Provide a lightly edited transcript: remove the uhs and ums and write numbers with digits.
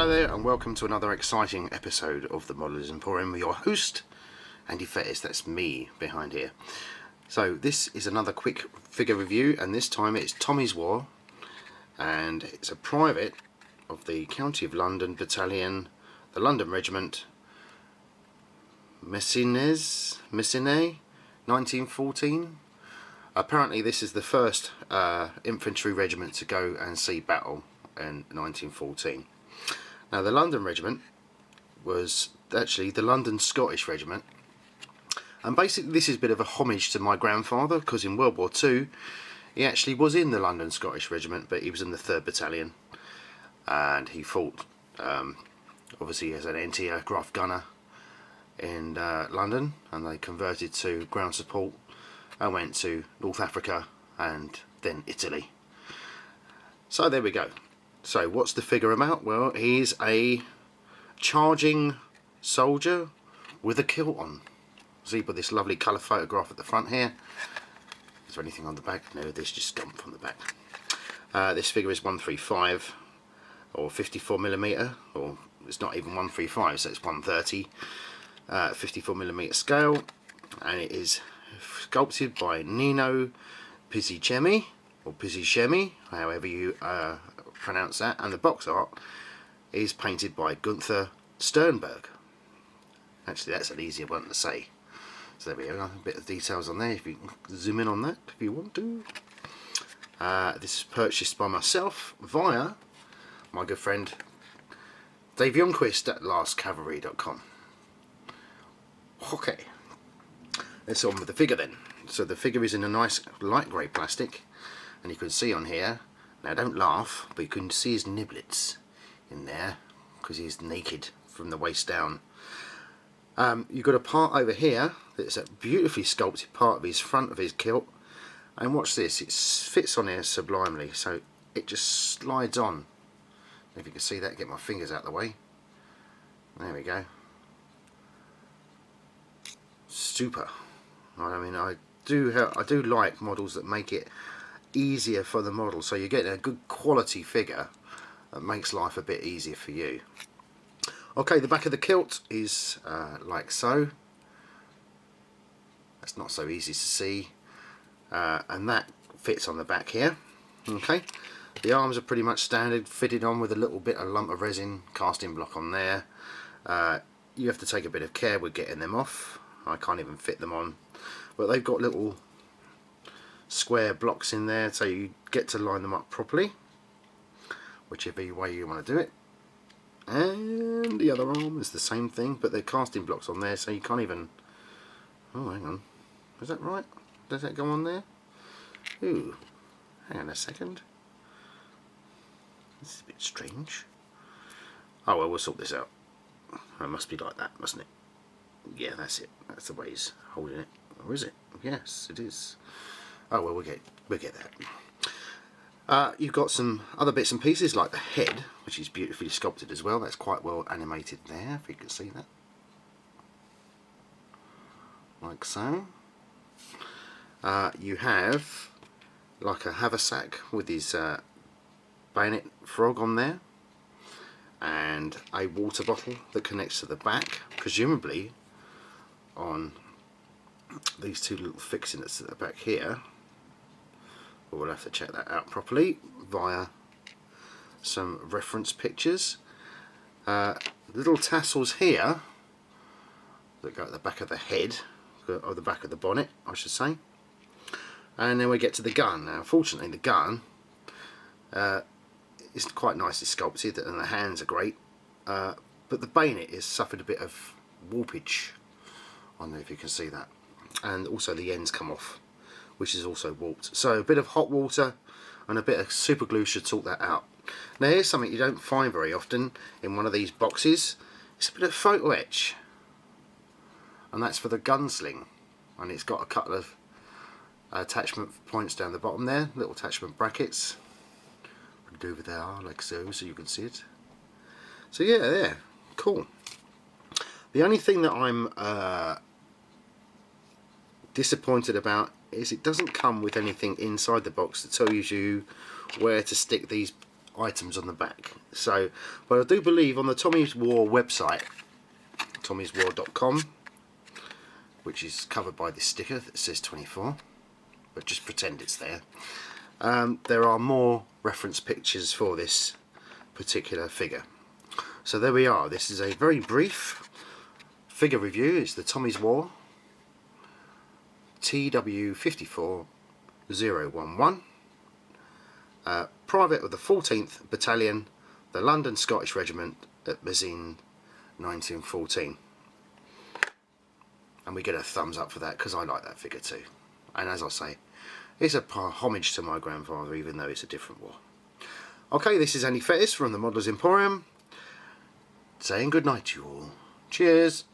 Hello there and welcome to another exciting episode of the Modellers Emporium with your host Andy Fettis. That's me behind here. So this is another quick figure review, and this time it's Tommy's War, and it's a private of the County of London Battalion, the London Regiment, Messines, 1914. Apparently this is the first infantry regiment to go and see battle in 1914. Now the London Regiment was actually the London Scottish Regiment, and basically this is a bit of a homage to my grandfather, because in World War II he actually was in the London Scottish Regiment, but he was in the 3rd Battalion and he fought obviously as an anti-aircraft gunner in London, and they converted to ground support and went to North Africa and then Italy. So there we go. So what's the figure about? Well, he's a charging soldier with a kilt on. See, with this lovely colour photograph at the front here. Is there anything on the back? No, this just come from the back. This figure is 135 or 54mm, or it's not even 135, so it's 130, 54mm scale, and it is sculpted by Nino Pizzicemi, or Pizzicemi, however you pronounce that, and the box art is painted by Gunther Sternberg. Actually, that's an easier one to say. So there we go, a bit of details on there if you can zoom in on that if you want to. This is purchased by myself via my good friend Dave Youngquist at lastcavalry.com. Okay, let's on with the figure then. So the figure is in a nice light grey plastic, and you can see on here, now don't laugh, but you can see his niblets in there because he's naked from the waist down. You've got a part over here that's a beautifully sculpted part of his front of his kilt, and watch this, it fits on here sublimely, so it just slides on. If you can see that, get my fingers out of the way. There we go. Super. I mean, I do like models that make it easier for the model, so you're getting a good quality figure that makes life a bit easier for you. Okay, the back of the kilt is like so. That's not so easy to see, and that fits on the back here. Okay, the arms are pretty much standard, fitted on with a little bit of lump of resin casting block on there. You have to take a bit of care with getting them off. I can't even fit them on, but they've got little square blocks in there, so you get to line them up properly, whichever way you want to do it. And the other arm is the same thing, but they're casting blocks on there, so you can't even... Oh, hang on, is that right? Does that go on there? Ooh, hang on a second, this is a bit strange. Oh well, we'll sort this out. It must be like that, mustn't it? Yeah, that's it, that's the way he's holding it. Or is it? Yes, it is. Oh well, we'll get that. You've got some other bits and pieces like the head, which is beautifully sculpted as well. That's quite well animated there, if you can see that. Like so. You have like a haversack with his bayonet frog on there, and a water bottle that connects to the back, presumably on these two little fixings at the back here. But we'll have to check that out properly via some reference pictures. Little tassels here that go at the back of the head, or the back of the bonnet I should say. And then we get to the gun. Now fortunately the gun is quite nicely sculpted and the hands are great, but the bayonet has suffered a bit of warpage on there, if you can see that, and also the ends come off, which is also warped. So a bit of hot water and a bit of super glue should sort that out. Now here's something you don't find very often in one of these boxes. It's a bit of photo etch, and that's for the gunsling, and it's got a couple of attachment points down the bottom there, little attachment brackets over there like so, so you can see it. So yeah, there, cool. The only thing that I'm disappointed about is it doesn't come with anything inside the box that tells you where to stick these items on the back. So, but I do believe on the Tommy's War website, tommyswar.com, which is covered by this sticker that says 24, but just pretend it's there. There are more reference pictures for this particular figure. So there we are. This is a very brief figure review. It's the Tommy's War TW54011, private of the 14th Battalion, the London Scottish Regiment at Mézines, 1914. And we get a thumbs up for that because I like that figure too. And as I say, it's a homage to my grandfather, even though it's a different war. Okay, this is Andy Fettis from the Modellers Emporium, saying good night to you all. Cheers.